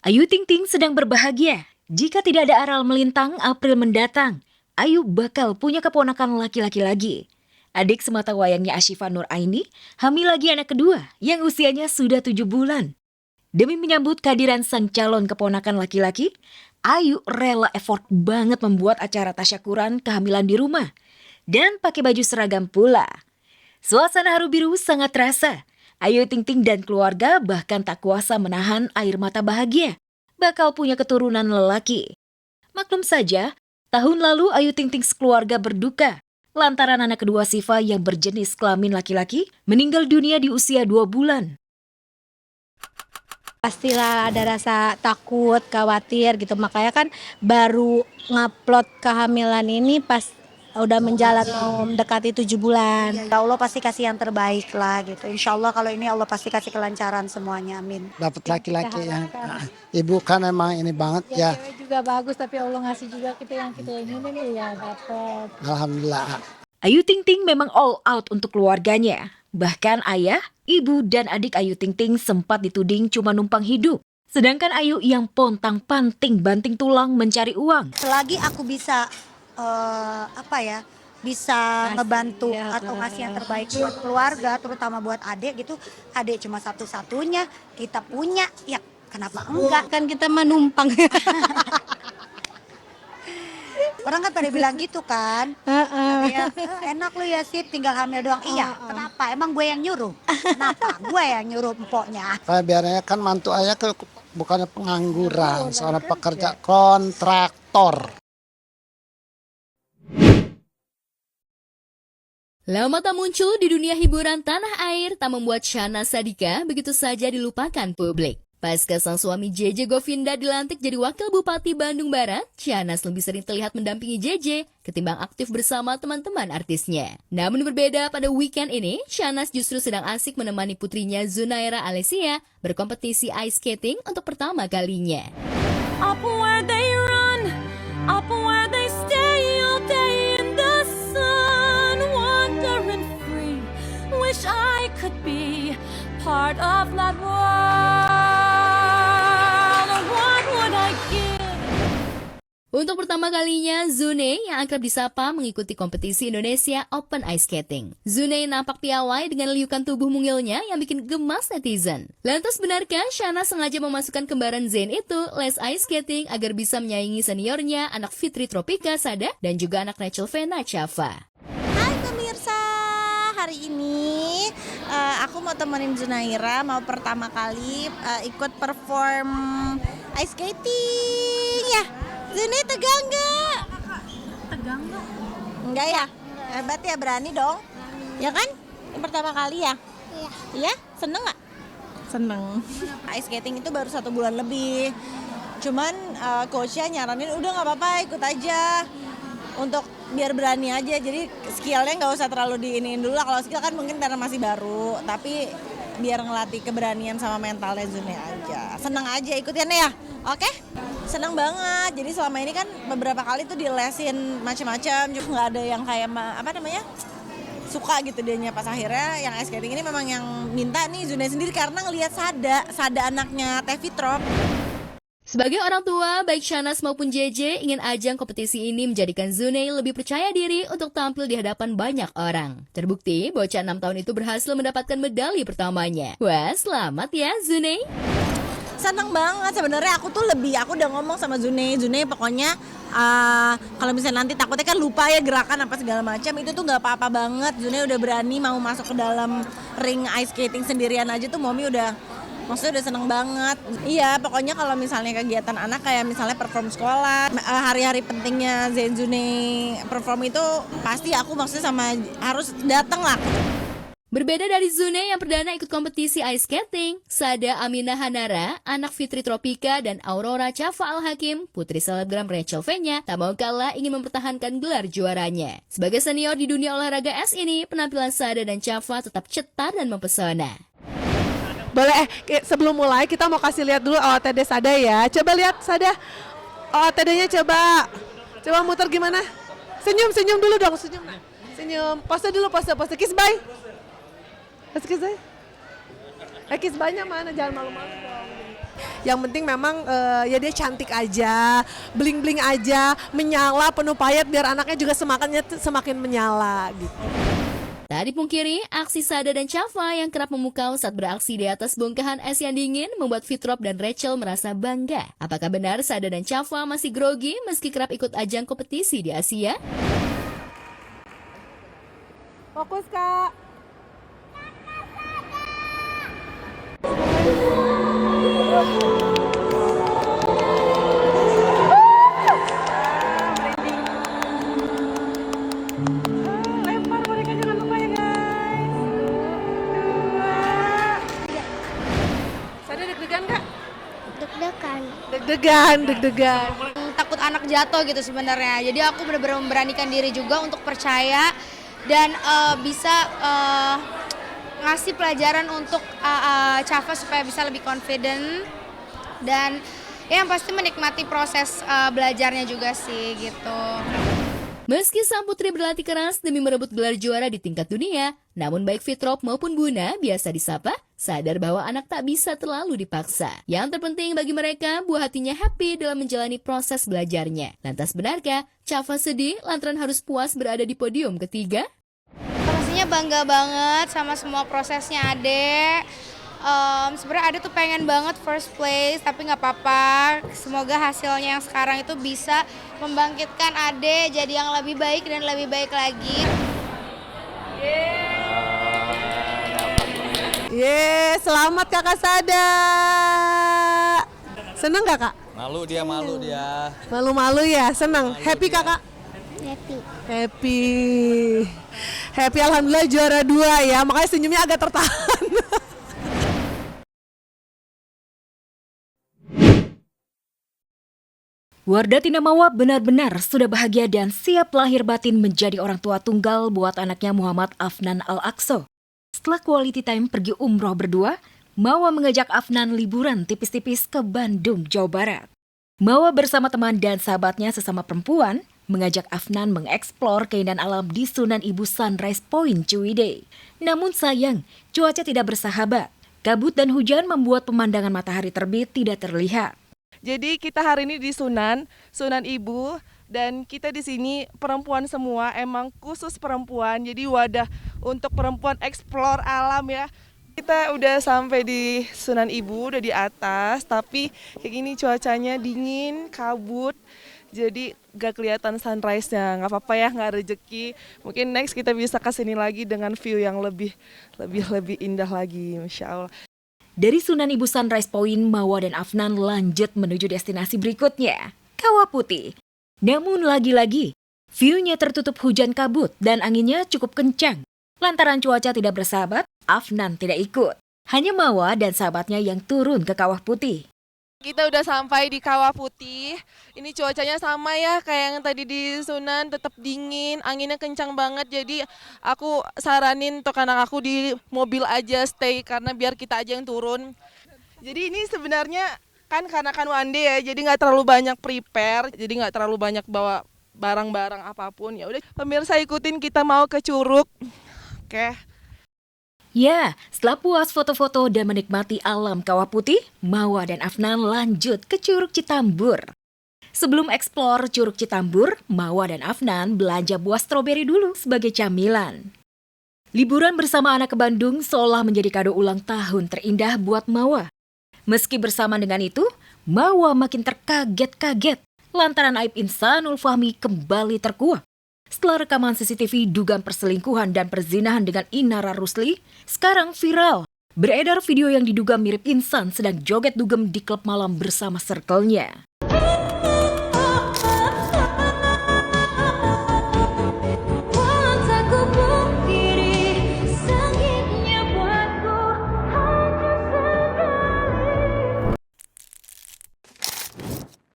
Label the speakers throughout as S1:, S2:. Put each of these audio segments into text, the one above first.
S1: Ayu Ting Ting sedang berbahagia. Jika tidak ada aral melintang April mendatang, Ayu bakal punya keponakan laki-laki lagi. Adik semata wayangnya Ashifa Nur Aini hamil lagi anak kedua yang usianya sudah 7 bulan. Demi menyambut kehadiran sang calon keponakan laki-laki, Ayu rela effort banget membuat acara tasyakuran kehamilan di rumah. Dan pakai baju seragam pula. Suasana haru biru sangat terasa. Ayu Ting Ting dan keluarga bahkan tak kuasa menahan air mata bahagia. Bakal punya keturunan lelaki. Maklum saja, tahun lalu Ayu Ting Ting sekeluarga berduka. Lantaran anak kedua Siva yang berjenis kelamin laki-laki meninggal dunia di usia 2 bulan.
S2: Pastilah ada rasa takut, khawatir gitu. Makanya kan baru ngupload kehamilan ini pas udah menjalan mau mendekati 7 bulan. Ya Allah pasti kasih yang terbaik lah gitu. Insya Allah kalau ini Allah pasti kasih kelancaran semuanya, amin.
S3: Dapat laki-laki yang ibu kan emang ini banget ya.
S2: Cewek juga bagus tapi Allah ngasih juga kita yang kita ingin nih ya dapat.
S3: Alhamdulillah.
S1: Ayu Ting Ting memang all out untuk keluarganya. Bahkan ayah, ibu, dan adik Ayu Ting Ting sempat dituding cuma numpang hidup. Sedangkan Ayu yang pontang-panting banting tulang mencari uang.
S2: Selagi aku bisa bisa ngebantu atau ngasih yang terbaik buat keluarga, terutama buat adik gitu. Adik cuma satu-satunya, kita punya, ya kenapa enggak? Kan kita menumpang. Orang kan pada bilang gitu kan, ya, enak lu ya Sip, tinggal hamil doang. Iya, kenapa? Emang gue yang nyuruh? Kenapa? Gue yang nyuruh empoknya.
S3: Kayak biarnya kan mantu ayah ke bukannya pengangguran, seorang pekerja kontraktor.
S4: Lama tak muncul di dunia hiburan tanah air tak membuat Syahnaz Sadiqah begitu saja dilupakan publik. Pasca sang suami JJ Govinda dilantik jadi Wakil Bupati Bandung Barat, Syahnaz lebih sering terlihat mendampingi JJ ketimbang aktif bersama teman-teman artisnya. Namun berbeda pada weekend ini, Syahnaz justru sedang asik menemani putrinya Zunaira Alessia berkompetisi ice skating untuk pertama kalinya.
S5: Up where they run, up where they stay all day in the sun, wandering free. Wish I could be part of that world. What would I give?
S4: Untuk pertama kalinya, Zune yang akrab disapa mengikuti kompetisi Indonesia Open Ice Skating. Zune nampak piawai dengan liukan tubuh mungilnya yang bikin gemas netizen. Lantas benarkah Syahnaz sengaja memasukkan kembaran Zain itu les ice skating agar bisa menyaingi seniornya anak Fitri Tropika Sada dan juga anak Rachel Fena Chava?
S6: Hai pemirsa, hari ini aku mau temenin Zunaira, mau pertama kali ikut perform ice skating ya. Zuni tegang nggak?
S5: Tegang nggak?
S6: Enggak ya? Hebat ya, berani dong. Ya kan? Yang pertama kali ya? Iya. Seneng nggak?
S5: Seneng.
S6: Ice skating itu baru 1 bulan lebih. Cuman coachnya nyaranin udah nggak apa-apa ikut aja. Untuk biar berani aja, jadi skillnya nggak usah terlalu diiniin dulu lah. Kalau skill kan mungkin karena masih baru, tapi biar ngelatih keberanian sama mentalnya Zuni aja. Seneng aja ikutinnya ya, oke? Seneng banget, jadi selama ini kan beberapa kali tuh dilesin macam-macam, juga nggak ada yang kayak suka gitu dianya. Pas akhirnya yang ice skating ini memang yang minta nih Zuni sendiri karena ngelihat Sada anaknya Tevi Trop.
S4: Sebagai orang tua, baik Syahnaz maupun JJ ingin ajang kompetisi ini menjadikan Zune lebih percaya diri untuk tampil di hadapan banyak orang. Terbukti, bocah 6 tahun itu berhasil mendapatkan medali pertamanya. Wah, selamat ya Zune!
S6: Seneng banget sebenarnya, aku udah ngomong sama Zune pokoknya kalau misalnya nanti takutnya kan lupa ya gerakan apa segala macam, itu tuh nggak apa-apa banget. Zune udah berani mau masuk ke dalam ring ice skating sendirian aja tuh Momi udah seneng banget. Iya, pokoknya kalau misalnya kegiatan anak kayak misalnya perform sekolah, hari-hari pentingnya Zain Zune perform itu pasti aku harus datang lah.
S4: Berbeda dari Zune yang perdana ikut kompetisi ice skating, Sada Aminah Hanara, anak Fitri Tropika, dan Aurora Chava Al-Hakim, putri selebgram Rachel Fenya, tak mau kalah ingin mempertahankan gelar juaranya. Sebagai senior di dunia olahraga es ini, penampilan Sada dan Chava tetap cetar dan mempesona.
S7: Boleh, sebelum mulai kita mau kasih lihat dulu OOTD Sada ya. Coba lihat Sada, OOTD-nya coba muter gimana? Senyum dulu dong, senyum. Pose dulu, pose, kiss bye. Kiss bye-nya mana? Jangan malu-malu dong. Yang penting memang ya dia cantik aja, bling-bling aja, menyala, penuh payet biar anaknya juga semakin menyala gitu.
S4: Tak dipungkiri, aksi Sada dan Cafa yang kerap memukau saat beraksi di atas bongkahan es yang dingin membuat Fitrop dan Rachel merasa bangga. Apakah benar Sada dan Cafa masih grogi meski kerap ikut ajang kompetisi di Asia?
S7: Fokus, Kak. Lempar boneka, jangan lupa ya, guys. 2. Sada deg-degan, Kak? Deg-degan.
S8: Takut anak jatuh gitu sebenarnya. Jadi aku benar-benar memberanikan diri juga untuk percaya dan bisa ngasih pelajaran untuk Cafa supaya bisa lebih confident dan yang pasti menikmati proses belajarnya juga sih gitu.
S4: Meski sang putri berlatih keras demi merebut gelar juara di tingkat dunia, namun baik Fitrop maupun Buna, biasa disapa, sadar bahwa anak tak bisa terlalu dipaksa. Yang terpenting bagi mereka, buah hatinya happy dalam menjalani proses belajarnya. Lantas benarkah Cafa sedih lantaran harus puas berada di podium ketiga?
S8: Pastinya bangga banget sama semua prosesnya Ade. Sebenarnya Ade tuh pengen banget first place, tapi nggak apa-apa. Semoga hasilnya yang sekarang itu bisa membangkitkan Ade jadi yang lebih baik dan lebih baik lagi.
S7: Selamat Kakak Sada. Seneng gak, Kak?
S9: Malu dia.
S7: Malu-malu ya, seneng. Happy Kakak? Happy alhamdulillah juara 2 ya, makanya senyumnya agak tertahan.
S1: Wardah Tinamawa benar-benar sudah bahagia dan siap lahir batin menjadi orang tua tunggal buat anaknya Muhammad Afnan Al-Aqsa. Setelah quality time pergi umroh berdua, Mawa mengajak Afnan liburan tipis-tipis ke Bandung, Jawa Barat. Mawa bersama teman dan sahabatnya sesama perempuan mengajak Afnan mengeksplor keindahan alam di Sunan Ibu Sunrise Point, Ciwidey. Namun sayang, cuaca tidak bersahabat. Kabut dan hujan membuat pemandangan matahari terbit tidak terlihat.
S10: Jadi kita hari ini di Sunan Ibu, dan kita di sini perempuan semua, emang khusus perempuan. Jadi wadah untuk perempuan eksplor alam ya. Kita udah sampai di Sunan Ibu, udah di atas, tapi kayak gini cuacanya dingin, kabut. Jadi gak kelihatan sunrise-nya, nggak apa-apa ya, nggak rezeki. Mungkin next kita bisa kesini lagi dengan view yang lebih indah lagi, Masya Allah.
S1: Dari Sunan Ibu Sunrise Point, Mawa dan Afnan lanjut menuju destinasi berikutnya, Kawah Putih. Namun lagi-lagi, view-nya tertutup hujan kabut dan anginnya cukup kencang. Lantaran cuaca tidak bersahabat, Afnan tidak ikut. Hanya Mawa dan sahabatnya yang turun ke Kawah Putih.
S10: Kita udah sampai di Kawah Putih. Ini cuacanya sama ya kayak yang tadi di Sunan, tetap dingin, anginnya kencang banget. Jadi aku saranin untuk anak aku di mobil aja stay karena biar kita aja yang turun. Jadi ini sebenarnya karena one day ya, jadi nggak terlalu banyak prepare, jadi nggak terlalu banyak bawa barang-barang apapun. Ya udah, pemirsa ikutin kita mau ke Curug. Oke.
S1: Ya, setelah puas foto-foto dan menikmati alam Kawah Putih, Mawa dan Afnan lanjut ke Curug Citambur. Sebelum eksplor Curug Citambur, Mawa dan Afnan belanja buah stroberi dulu sebagai camilan. Liburan bersama anak ke Bandung seolah menjadi kado ulang tahun terindah buat Mawa. Meski bersama dengan itu, Mawa makin terkaget-kaget lantaran aib Insanul Fahmi kembali terkuak. Setelah rekaman CCTV dugaan perselingkuhan dan perzinahan dengan Inara Rusli, sekarang viral. Beredar video yang diduga mirip Insan sedang joget dugem di klub malam bersama circle-nya.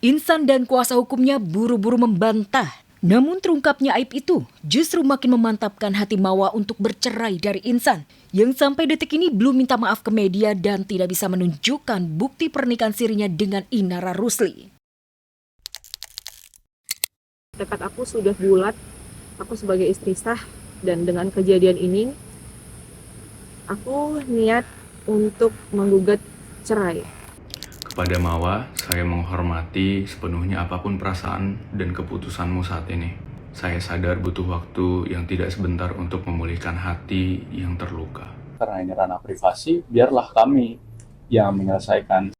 S1: Insan dan kuasa hukumnya buru-buru membantah. Namun terungkapnya aib itu justru makin memantapkan hati Mawa untuk bercerai dari Insan, yang sampai detik ini belum minta maaf ke media dan tidak bisa menunjukkan bukti pernikahan sirinya dengan Inara Rusli.
S11: Tekad aku sudah bulat, aku sebagai istri sah, dan dengan kejadian ini, aku niat untuk menggugat cerai.
S9: Kepada Mawa, saya menghormati sepenuhnya apapun perasaan dan keputusanmu saat ini. Saya sadar butuh waktu yang tidak sebentar untuk memulihkan hati yang terluka.
S12: Karena ini ranah privasi, biarlah kami yang menyelesaikan.